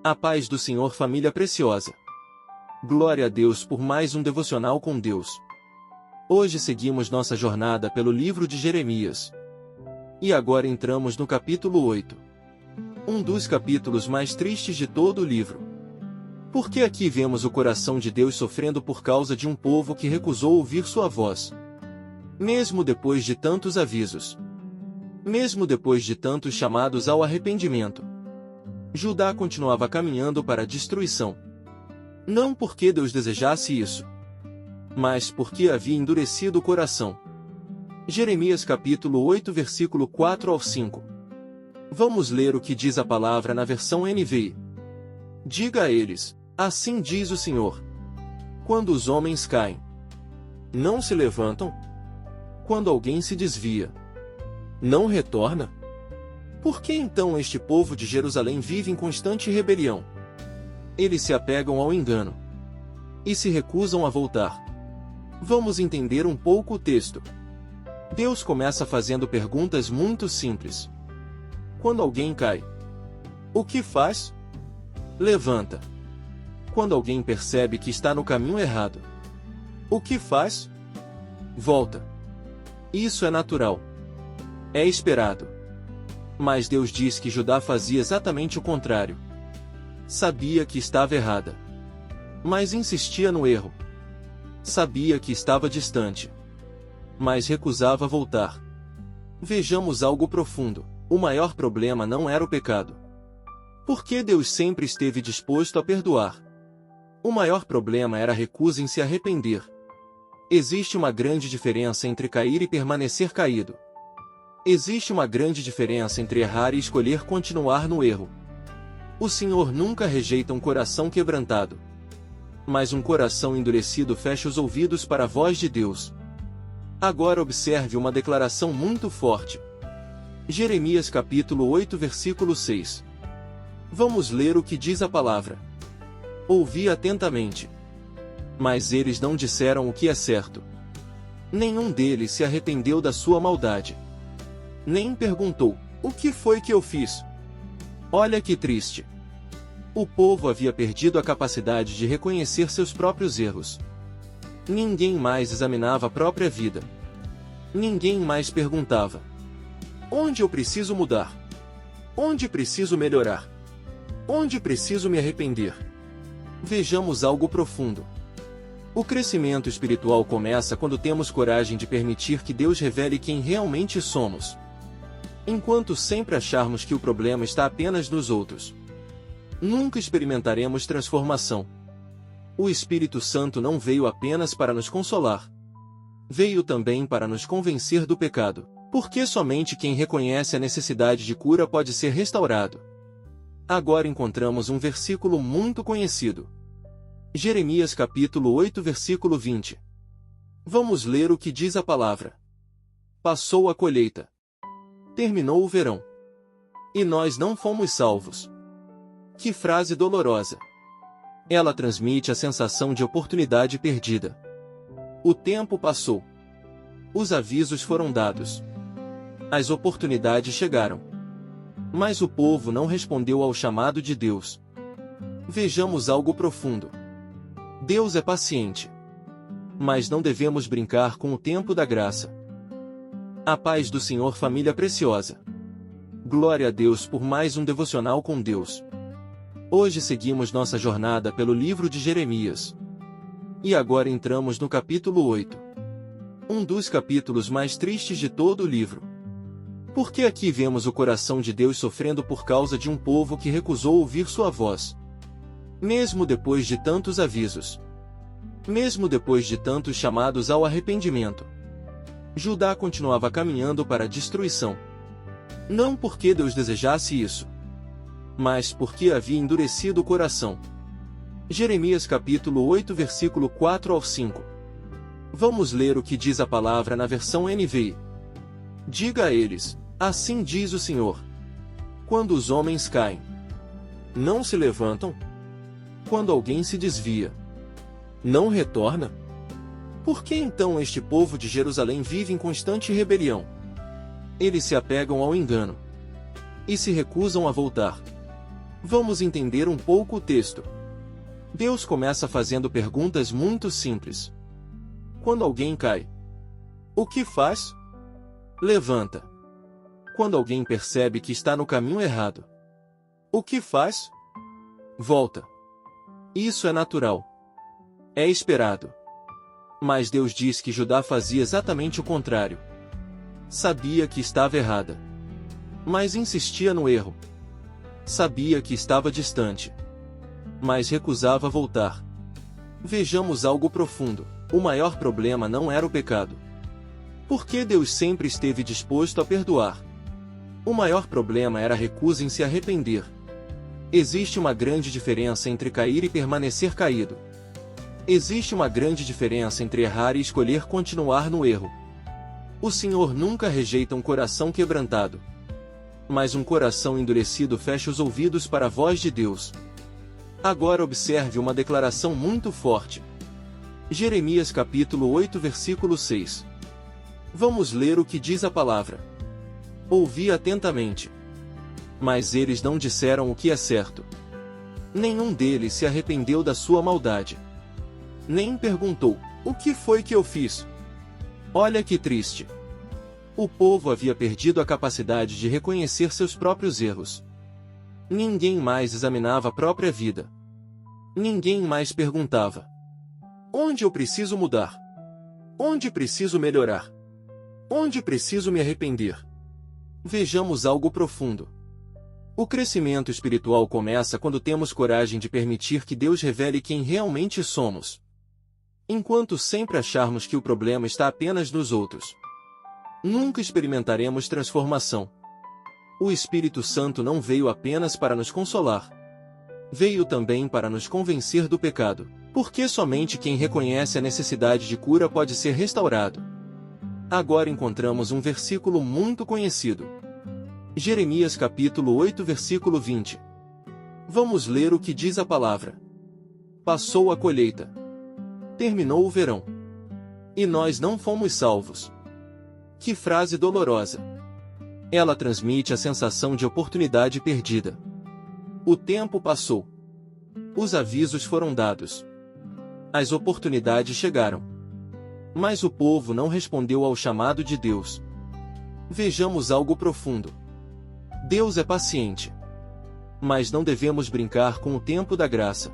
A paz do Senhor, família preciosa. Glória a Deus por mais um devocional com Deus. Hoje seguimos nossa jornada pelo livro de Jeremias. E agora entramos no capítulo 8. Um dos capítulos mais tristes de todo o livro. Porque aqui vemos o coração de Deus sofrendo por causa de um povo que recusou ouvir sua voz. Mesmo depois de tantos avisos. Mesmo depois de tantos chamados ao arrependimento. Judá continuava caminhando para a destruição. Não porque Deus desejasse isso, mas porque havia endurecido o coração. Jeremias capítulo 8 versículo 4 ao 5. Vamos ler o que diz a palavra na versão NVI. Diga a eles, assim diz o Senhor. Quando os homens caem, não se levantam? Quando alguém se desvia, não retorna? Por que então este povo de Jerusalém vive em constante rebelião? Eles se apegam ao engano e se recusam a voltar. Vamos entender um pouco o texto. Deus começa fazendo perguntas muito simples. Quando alguém cai, o que faz? Levanta. Quando alguém percebe que está no caminho errado, o que faz? Volta. Isso é natural. É esperado. Mas Deus diz que Judá fazia exatamente o contrário. Sabia que estava errada, mas insistia no erro. Sabia que estava distante, mas recusava voltar. Vejamos algo profundo. O maior problema não era o pecado. Porque Deus sempre esteve disposto a perdoar. O maior problema era a recusa em se arrepender. Existe uma grande diferença entre cair e permanecer caído. Existe uma grande diferença entre errar e escolher continuar no erro. O Senhor nunca rejeita um coração quebrantado. Mas um coração endurecido fecha os ouvidos para a voz de Deus. Agora observe uma declaração muito forte. Jeremias capítulo 8 versículo 6. Vamos ler o que diz a palavra. Ouvi atentamente. Mas eles não disseram o que é certo. Nenhum deles se arrependeu da sua maldade. Nem perguntou, o que foi que eu fiz? Olha que triste. O povo havia perdido a capacidade de reconhecer seus próprios erros. Ninguém mais examinava a própria vida. Ninguém mais perguntava: onde eu preciso mudar? Onde preciso melhorar? Onde preciso me arrepender? Vejamos algo profundo. O crescimento espiritual começa quando temos coragem de permitir que Deus revele quem realmente somos. Enquanto sempre acharmos que o problema está apenas nos outros, nunca experimentaremos transformação. O Espírito Santo não veio apenas para nos consolar. Veio também para nos convencer do pecado, porque somente quem reconhece a necessidade de cura pode ser restaurado. Agora encontramos um versículo muito conhecido. Jeremias capítulo 8 versículo 20. Vamos ler o que diz a palavra. Passou a colheita. Terminou o verão. E nós não fomos salvos. Que frase dolorosa. Ela transmite a sensação de oportunidade perdida. O tempo passou. Os avisos foram dados. As oportunidades chegaram. Mas o povo não respondeu ao chamado de Deus. Vejamos algo profundo. Deus é paciente. Mas não devemos brincar com o tempo da graça. A paz do Senhor, família preciosa. Glória a Deus por mais um devocional com Deus. Hoje seguimos nossa jornada pelo livro de Jeremias. E agora entramos no capítulo 8. Um dos capítulos mais tristes de todo o livro. Porque aqui vemos o coração de Deus sofrendo por causa de um povo que recusou ouvir sua voz. Mesmo depois de tantos avisos. Mesmo depois de tantos chamados ao arrependimento. Judá continuava caminhando para a destruição. Não porque Deus desejasse isso, mas porque havia endurecido o coração. Jeremias capítulo 8 versículo 4 ao 5. Vamos ler o que diz a palavra na versão NVI. Diga a eles, assim diz o Senhor. Quando os homens caem, não se levantam? Quando alguém se desvia, não retorna? Por que então este povo de Jerusalém vive em constante rebelião? Eles se apegam ao engano e se recusam a voltar. Vamos entender um pouco o texto. Deus começa fazendo perguntas muito simples. Quando alguém cai, o que faz? Levanta. Quando alguém percebe que está no caminho errado, o que faz? Volta. Isso é natural. É esperado. Mas Deus diz que Judá fazia exatamente o contrário. Sabia que estava errada, mas insistia no erro. Sabia que estava distante, mas recusava voltar. Vejamos algo profundo. O maior problema não era o pecado. Porque Deus sempre esteve disposto a perdoar. O maior problema era a recusa em se arrepender. Existe uma grande diferença entre cair e permanecer caído. Existe uma grande diferença entre errar e escolher continuar no erro. O Senhor nunca rejeita um coração quebrantado. Mas um coração endurecido fecha os ouvidos para a voz de Deus. Agora observe uma declaração muito forte. Jeremias capítulo 8 versículo 6. Vamos ler o que diz a palavra. Ouvi atentamente. Mas eles não disseram o que é certo. Nenhum deles se arrependeu da sua maldade. Nem perguntou, o que foi que eu fiz? Olha que triste. O povo havia perdido a capacidade de reconhecer seus próprios erros. Ninguém mais examinava a própria vida. Ninguém mais perguntava: onde eu preciso mudar? Onde preciso melhorar? Onde preciso me arrepender? Vejamos algo profundo. O crescimento espiritual começa quando temos coragem de permitir que Deus revele quem realmente somos. Enquanto sempre acharmos que o problema está apenas nos outros, nunca experimentaremos transformação. O Espírito Santo não veio apenas para nos consolar. Veio também para nos convencer do pecado, porque somente quem reconhece a necessidade de cura pode ser restaurado. Agora encontramos um versículo muito conhecido. Jeremias capítulo 8 versículo 20. Vamos ler o que diz a palavra. Passou a colheita. Terminou o verão. E nós não fomos salvos. Que frase dolorosa. Ela transmite a sensação de oportunidade perdida. O tempo passou. Os avisos foram dados. As oportunidades chegaram. Mas o povo não respondeu ao chamado de Deus. Vejamos algo profundo. Deus é paciente. Mas não devemos brincar com o tempo da graça.